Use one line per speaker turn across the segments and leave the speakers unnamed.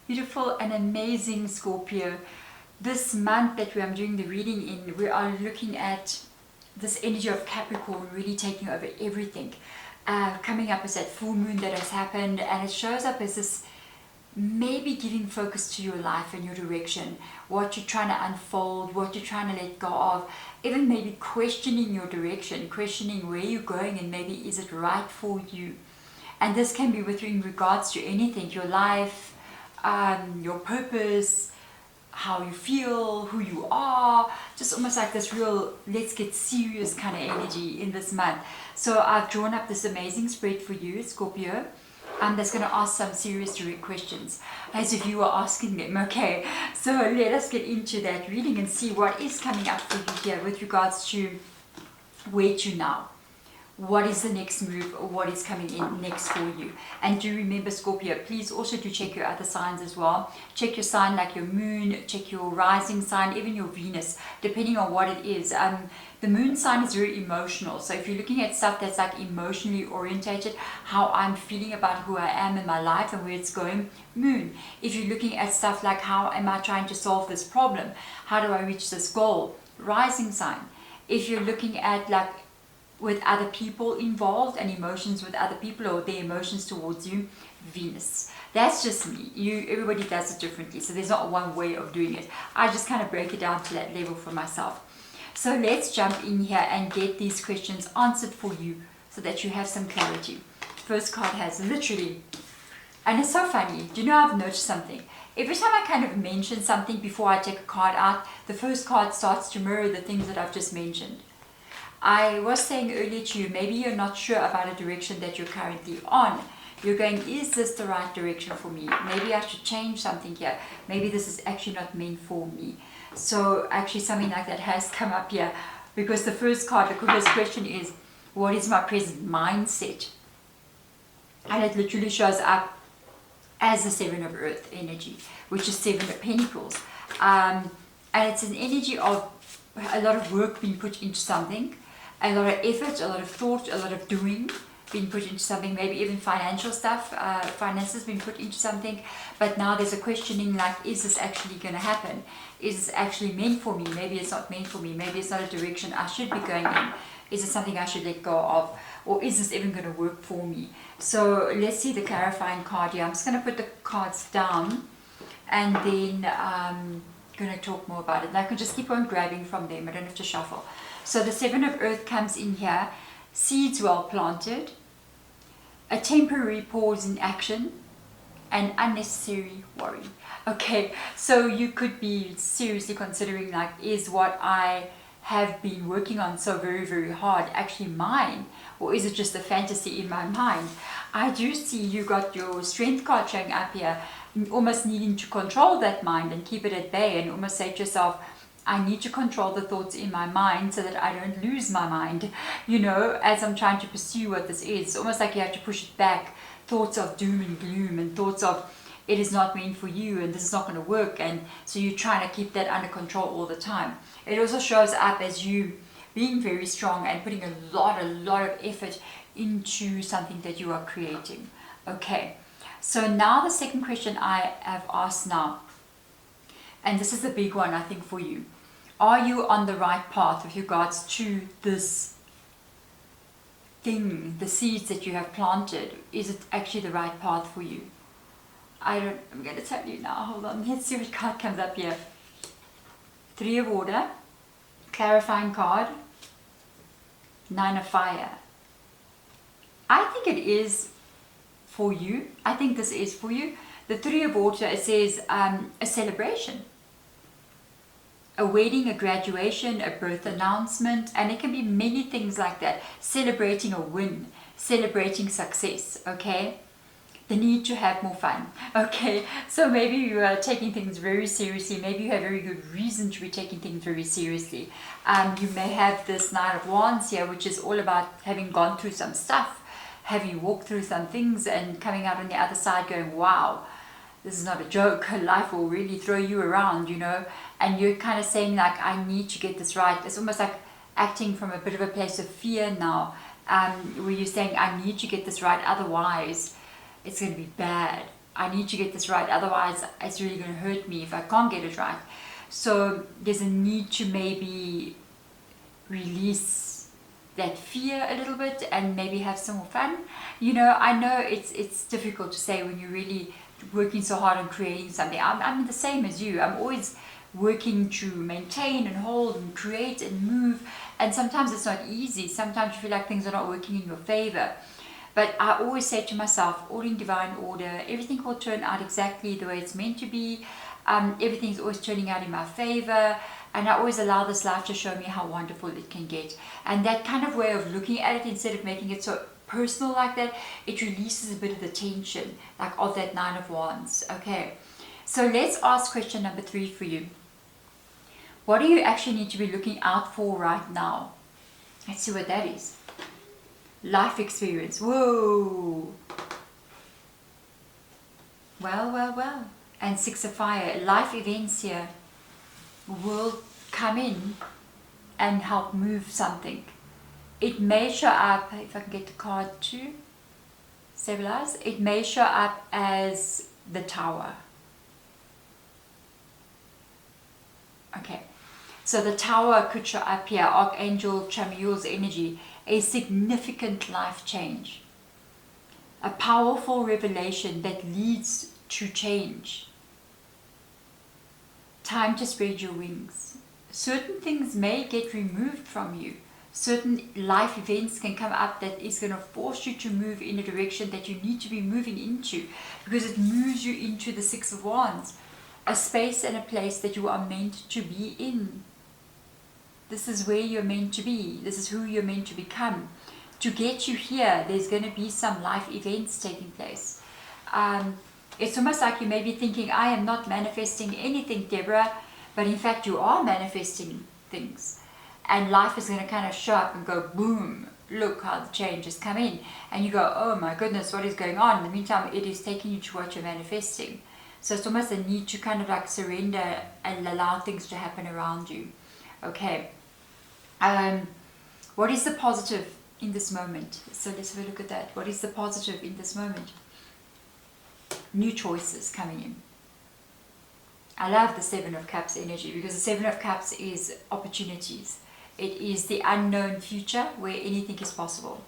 Beautiful and amazing Scorpio. This month that I'm doing the reading in, we are looking at this energy of Capricorn really taking over everything. Coming up as that full moon that has happened, and it shows up as this maybe giving focus to your life and your direction, what you're trying to unfold, what you're trying to let go of, even maybe questioning your direction, questioning where you're going, and maybe is it right for you. And this can be in regards to anything, your life, your purpose, how you feel, who you are, just almost like this real let's get serious kind of energy in this month. So I've drawn up this amazing spread for you, Scorpio, that's going to ask some serious direct questions as if you were asking them. Okay, so let us get into that reading and see what is coming up for you here with regards to where to now. What is the next move, or what is coming in next for you? And do remember, Scorpio, please also do check your other signs as well. Check your sign like your moon, check your rising sign, even your Venus, depending on what it is. The moon sign is very emotional, so if you're looking at stuff that's like emotionally orientated, how I'm feeling about who I am in my life and where it's going, moon. If you're looking at stuff like how am I trying to solve this problem, how do I reach this goal, rising sign. If you're looking at like with other people involved and emotions with other people, or their emotions towards you, Venus. That's just me. Everybody does it differently, so there's not one way of doing it. I just kind of break it down to that level for myself. So let's jump in here and get these questions answered for you so that you have some clarity. First card has literally, and it's so funny, do you know, I've noticed something. Every time I kind of mention something before I take a card out, the first card starts to mirror the things that I've just mentioned. I was saying earlier to you, maybe you're not sure about a direction that you're currently on. You're going, is this the right direction for me? Maybe I should change something here. Maybe this is actually not meant for me. So actually something like that has come up here, because the first card, the first question is, what is my present mindset? And it literally shows up as the Seven of Earth energy, which is Seven of Pentacles. And it's an energy of a lot of work being put into something, a lot of effort, a lot of thought, a lot of doing being put into something, maybe even financial stuff, finances being put into something. But now there's a questioning like, is this actually going to happen? Is this actually meant for me? Maybe it's not meant for me. Maybe it's not a direction I should be going in. Is it something I should let go of? Or is this even going to work for me? So let's see the clarifying card here. I'm just going to put the cards down, and then going to talk more about it. And I can just keep on grabbing from them. I don't have to shuffle. So the Seven of Earth comes in here. Seeds well planted, a temporary pause in action, and unnecessary worry. Okay, so you could be seriously considering like, is what I have been working on so very, very hard actually mine? Or is it just a fantasy in my mind? I do see you got your strength card showing up here, almost needing to control that mind and keep it at bay, and almost say to yourself, I need to control the thoughts in my mind so that I don't lose my mind, you know, as I'm trying to pursue what this is. It's almost like you have to push it back. Thoughts of doom and gloom, and thoughts of it is not meant for you and this is not going to work. And so you're trying to keep that under control all the time. It also shows up as you being very strong and putting a lot of effort into something that you are creating. Okay, so now the second question I have asked now, and this is the big one I think for you. Are you on the right path with regards to this thing, the seeds that you have planted? Is it actually the right path for you? I'm going to tell you now. Hold on. Let's see what card comes up here. Three of Water, clarifying card, Nine of Fire. I think it is for you. I think this is for you. The Three of Water, it says a celebration. A wedding, a graduation, a birth announcement, and it can be many things like that. Celebrating a win, celebrating success, okay? The need to have more fun, okay? So maybe you are taking things very seriously. Maybe you have very good reason to be taking things very seriously. You may have this Knight of Wands here, which is all about having gone through some stuff, having walked through some things and coming out on the other side going, wow, this is not a joke. Life will really throw you around, you know, and you're kind of saying like, I need to get this right. It's almost like acting from a bit of a place of fear now, where you're saying, I need to get this right, otherwise it's going to be bad. I need to get this right, otherwise it's really going to hurt me if I can't get it right. So there's a need to maybe release that fear a little bit and maybe have some more fun. You know, I know it's difficult to say when you're really working so hard on creating something. I'm the same as you. I'm always working to maintain and hold and create and move, and sometimes it's not easy. Sometimes you feel like things are not working in your favor. But I always say to myself, all in divine order, everything will turn out exactly the way it's meant to be. Everything's always turning out in my favor, and I always allow this life to show me how wonderful it can get. And that kind of way of looking at it, instead of making it so personal like that, it releases a bit of the tension, like of that Nine of Wands. Okay, so let's ask question number 3 for you. What do you actually need to be looking out for right now? Let's see what that is. Life experience. Whoa. Well. And 6 of Fire. Life events here will come in and help move something. It may show up, if I can get the card to stabilize, it may show up as the Tower. Okay, so the Tower could show up here, Archangel Chamuel's energy, a significant life change, a powerful revelation that leads to change. Time to spread your wings. Certain things may get removed from you. Certain life events can come up that is going to force you to move in a direction that you need to be moving into, because it moves you into the 6 of Wands, a space and a place that you are meant to be in. This is where you're meant to be. This is who you're meant to become. To get you here, there's going to be some life events taking place. It's almost like you may be thinking, I am not manifesting anything, Deborah, but in fact you are manifesting things. And life is going to kind of show up and go, boom, look how the change has come in. And you go, oh my goodness, what is going on? In the meantime, it is taking you to what you're manifesting. So it's almost a need to kind of like surrender and allow things to happen around you. Okay. What is the positive in this moment? So let's have a look at that. What is the positive in this moment? New choices coming in. I love the 7 of Cups energy, because the 7 of Cups is opportunities. It is the unknown future where anything is possible.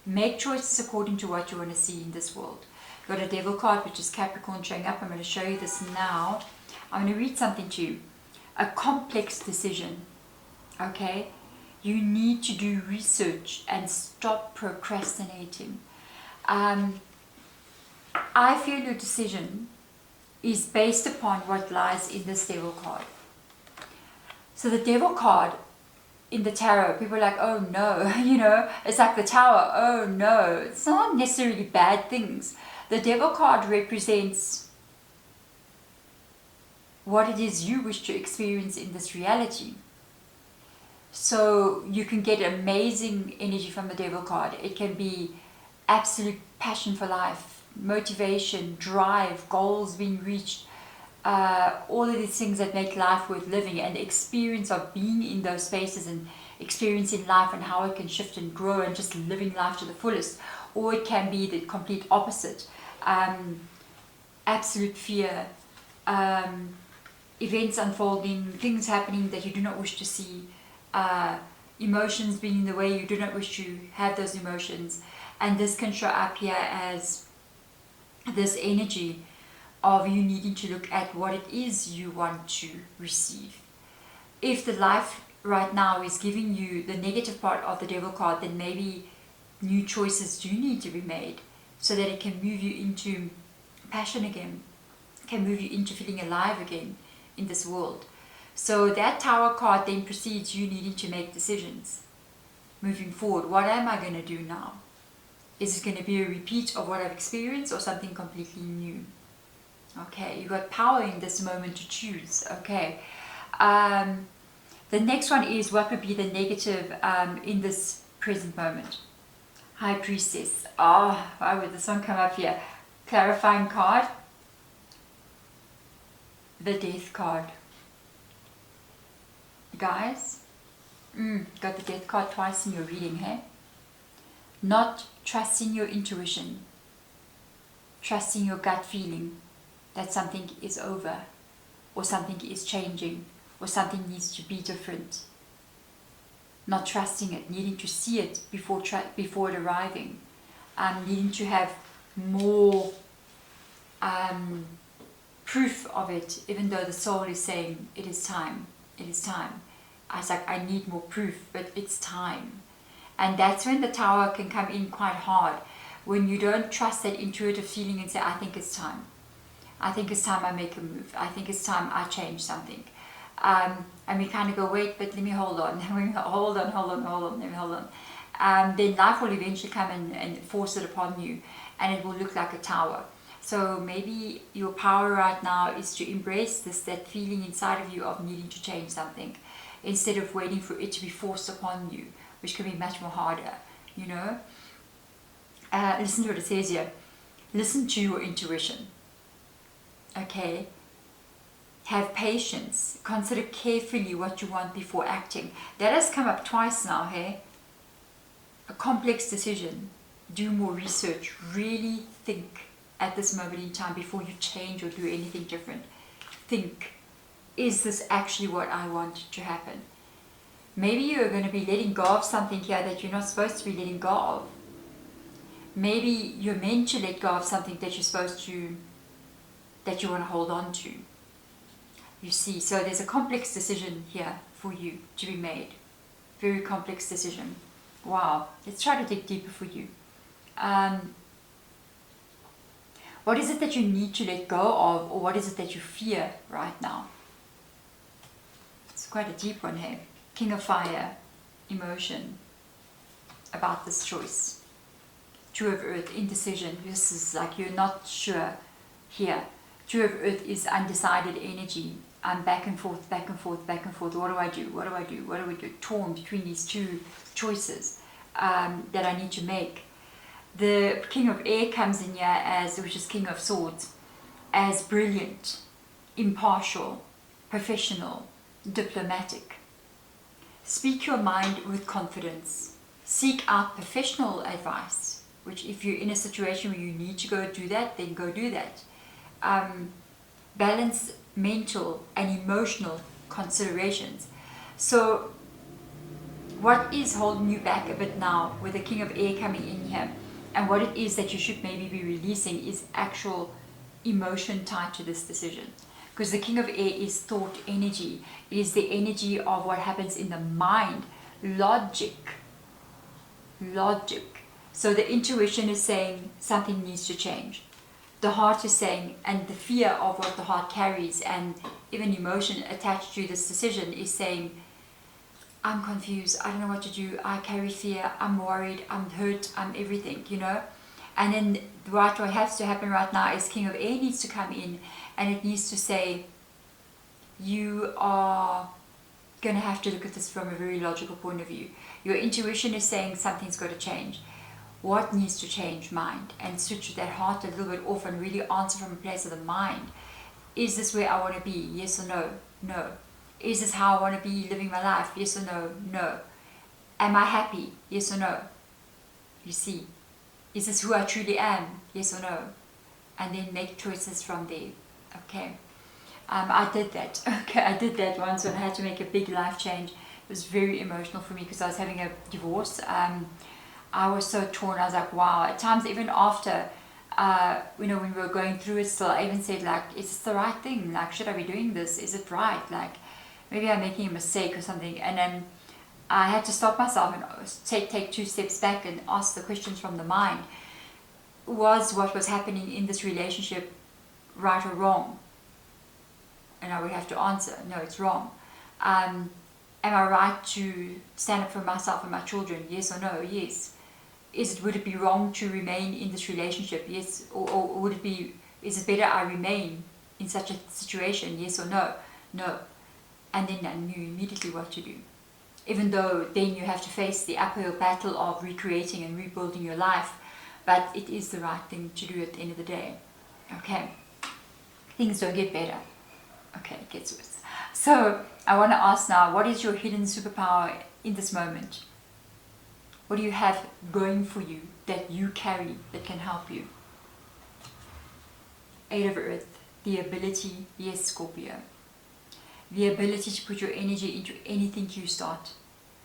Make choices according to what you want to see in this world. Got a Devil card, which is Capricorn showing up. I'm going to show you this now. I'm going to read something to you. A complex decision. Okay? You need to do research and stop procrastinating. I feel your decision is based upon what lies in this Devil card. So the Devil card in the tarot, people are like, oh no, you know, it's like the Tower, oh no. It's not necessarily bad things. The Devil card represents what it is you wish to experience in this reality. So you can get amazing energy from the Devil card. It can be absolute passion for life, motivation, drive, goals being reached, all of these things that make life worth living, and the experience of being in those spaces and experiencing life and how it can shift and grow and just living life to the fullest. Or it can be the complete opposite. Absolute fear, events unfolding, things happening that you do not wish to see, emotions being the way you do not wish to have those emotions. And this can show up here as this energy of you needing to look at what it is you want to receive. If the life right now is giving you the negative part of the Devil card, then maybe new choices do need to be made so that it can move you into passion again, can move you into feeling alive again in this world. So that Tower card then precedes you needing to make decisions moving forward. What am I going to do now? Is it going to be a repeat of what I've experienced or something completely new? Okay, you got power in this moment to choose. Okay. The next one is what would be the negative in this present moment. High Priestess. Oh, why would this one come up here? Clarifying card. The Death card. Guys, got the Death card twice in your reading, hey? Not trusting your intuition. trusting your gut feeling that something is over, or something is changing, or something needs to be different. Not trusting it, needing to see it before it arriving, needing to have more proof of it, even though the soul is saying it is time, it is time. I was like, I need more proof, but it's time. And that's when the Tower can come in quite hard, when you don't trust that intuitive feeling and say, I think it's time. I think it's time I make a move. I think it's time I change something. And we kind of go, wait, but let me hold on. hold on, let me hold on. Then life will eventually come and force it upon you, and it will look like a tower. So maybe your power right now is to embrace that feeling inside of you of needing to change something, instead of waiting for it to be forced upon you, which can be much more harder, you know. Listen to what it says here. Listen to your intuition. Okay, have patience, consider carefully what you want before acting. That has come up twice now, hey? A complex decision, do more research, really think at this moment in time before you change or do anything different. Think, is this actually what I want to happen? Maybe you're going to be letting go of something here that you're not supposed to be letting go of. Maybe you're meant to let go of something that you want to hold on to. You see, so there's a complex decision here for you to be made. Very complex decision. Wow, let's try to dig deeper for you. What is it that you need to let go of, or what is it that you fear right now? It's quite a deep one here. King of Fire, emotion about this choice. Two of Earth, indecision. This is like you're not sure here. Two of Earth is undecided energy. I'm back and forth, back and forth, back and forth. What do I do? What do I do? What do we do? Torn between these two choices that I need to make. The King of Air comes in here which is King of Swords, as brilliant, impartial, professional, diplomatic. Speak your mind with confidence. Seek out professional advice, which if you're in a situation where you need to go do that, then go do that. Balance mental and emotional considerations. So what is holding you back a bit now with the King of Air coming in here, and what it is that you should maybe be releasing, is actual emotion tied to this decision. Because the King of Air is thought energy. It is the energy of what happens in the mind. Logic. So the intuition is saying something needs to change. The heart is saying, and the fear of what the heart carries, and even emotion attached to this decision is saying, I'm confused, I don't know what to do, I carry fear, I'm worried, I'm hurt, I'm everything, you know. And then what has to happen right now is King of Air needs to come in, and it needs to say, you are going to have to look at this from a very logical point of view. Your intuition is saying something's got to change. What needs to change? Mind. And switch that heart a little bit off and really answer from a place of the mind. Is this where I want to be? Yes or no? No. Is this how I want to be living my life? Yes or no? No. Am I happy? Yes or no? You see. Is this who I truly am? Yes or no? And then make choices from there. Okay. I did that. Okay, I did that once when I had to make a big life change. It was very emotional for me because I was having a divorce. I was so torn. I was like, wow. At times, even after, when we were going through it still, I even said, like, is this the right thing? Like, should I be doing this? Is it right? Like, maybe I'm making a mistake or something. And then I had to stop myself and take 2 steps back and ask the questions from the mind. Was what was happening in this relationship right or wrong? And I would have to answer, no, it's wrong. Am I right to stand up for myself and my children? Yes or no? Yes. Would it be wrong to remain in this relationship? Yes. Or is it better I remain in such a situation? Yes or no? No. And then I knew immediately what to do. Even though then you have to face the uphill battle of recreating and rebuilding your life, but it is the right thing to do at the end of the day. Okay. Things don't get better. Okay, it gets worse. So I want to ask now, what is your hidden superpower in this moment? What do you have going for you that you carry that can help you? Eight of Earth, the ability, yes Scorpio, the ability to put your energy into anything you start.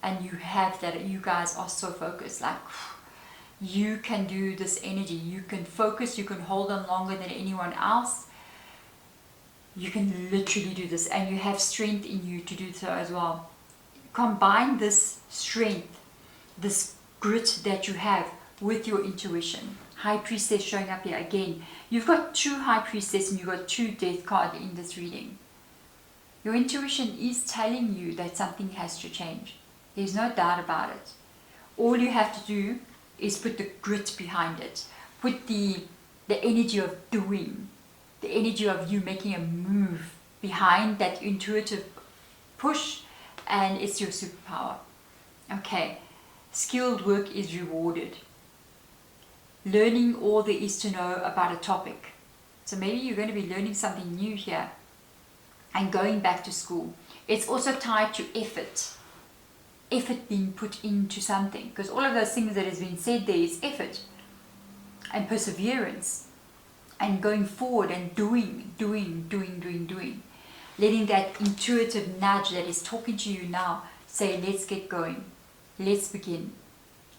And you have that. You guys are so focused, like you can do this energy, you can focus, you can hold on longer than anyone else. You can literally do this, and you have strength in you to do so as well. Combine this strength, this grit that you have with your intuition. High Priestess showing up here again. You've got 2 High Priestess and you've got 2 Death card in this reading. Your intuition is telling you that something has to change. There's no doubt about it. All you have to do is put the grit behind it. Put the energy of doing, the energy of you making a move behind that intuitive push, and it's your superpower. Okay, skilled work is rewarded. Learning all there is to know about a topic. So maybe you're going to be learning something new here and going back to school. It's also tied to effort. Effort being put into something, because all of those things that has been said there is effort and perseverance and going forward and doing. Letting that intuitive nudge that is talking to you now say, let's get going, let's begin,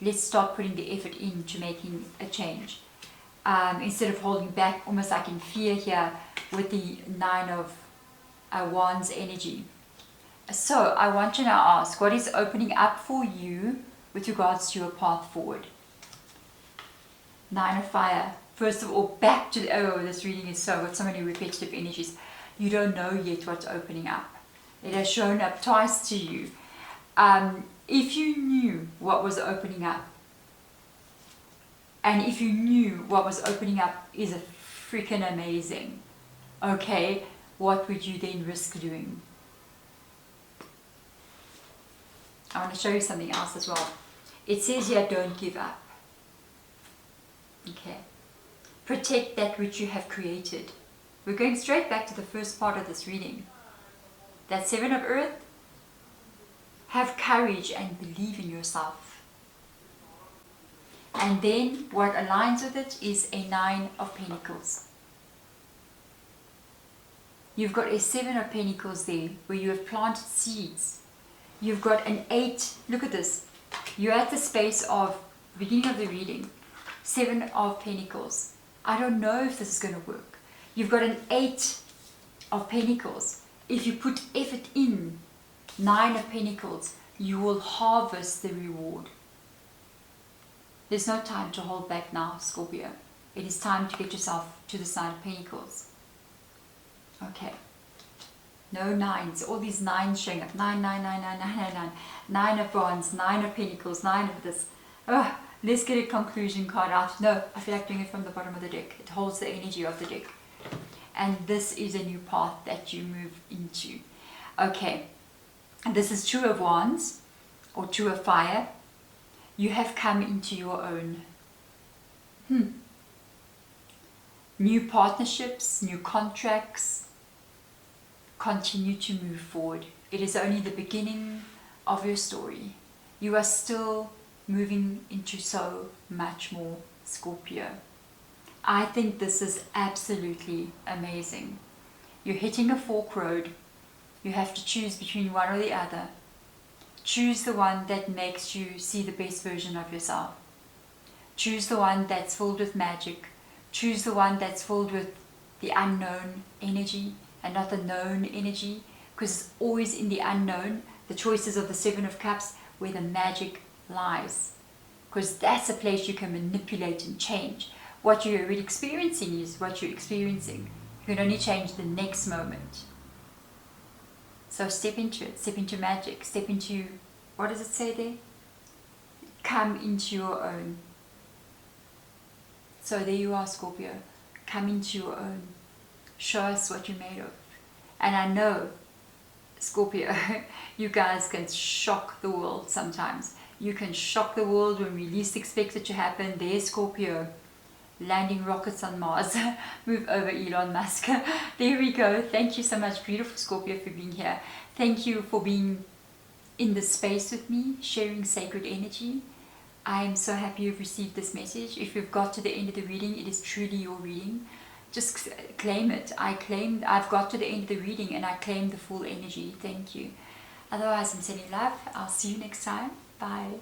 let's start putting the effort into making a change, instead of holding back, almost like in fear here with the 9 of Wands energy. So I want to now ask, what is opening up for you with regards to your path forward? 9 of Fire. First of all, back to the, oh, this reading is got so many repetitive energies. You don't know yet what's opening up. It has shown up twice to you. If you knew what was opening up, and if you knew what was opening up is a freaking amazing, okay, what would you then risk doing? I want to show you something else as well. It says here, don't give up. Okay. Protect that which you have created. We're going straight back to the first part of this reading. That 7 of Earth. Have courage and believe in yourself. And then what aligns with it is a 9 of Pentacles. You've got a 7 of Pentacles there where you have planted seeds. You've got an 8. Look at this. You're at the space of beginning of the reading. 7 of Pentacles. I don't know if this is going to work. You've got an 8 of Pentacles. If you put effort in, 9 of Pentacles, you will harvest the reward. There's no time to hold back now, Scorpio. It is time to get yourself to the side of Pentacles. Okay. No 9s. All these 9s showing up. 9, 9, 9, 9, 9, 9, 9. 9 of Wands, 9 of Pentacles, 9 of this. Oh, let's get a conclusion card out. No, I feel like doing it from the bottom of the deck. It holds the energy of the deck. And this is a new path that you move into. Okay. And this is 2 of Wands, or 2 of Fire. You have come into your own. New partnerships, new contracts. Continue to move forward. It is only the beginning of your story. You are still moving into so much more, Scorpio. I think this is absolutely amazing. You're hitting a fork road. You have to choose between one or the other. Choose the one that makes you see the best version of yourself. Choose the one that's filled with magic. Choose the one that's filled with the unknown energy and not the known energy, because it's always in the unknown, the choices of the 7 of Cups, where the magic lies. Because that's a place you can manipulate and change. What you're really experiencing is what you're experiencing. You can only change the next moment. So step into it, step into magic, step into, what does it say there? Come into your own. So there you are, Scorpio. Come into your own. Show us what you're made of. And I know, Scorpio, you guys can shock the world sometimes. You can shock the world when we least expect it to happen. There's Scorpio, landing rockets on Mars. Move over, Elon Musk. There we go. Thank you so much, beautiful Scorpio, for being here. Thank you for being in this space with me, sharing sacred energy. I am so happy you've received this message. If you've got to the end of the reading, it is truly your reading. just claim it. I've got to the end of the reading and I claim the full energy. Thank you. Otherwise, I'm sending love. I'll see you next time. Bye.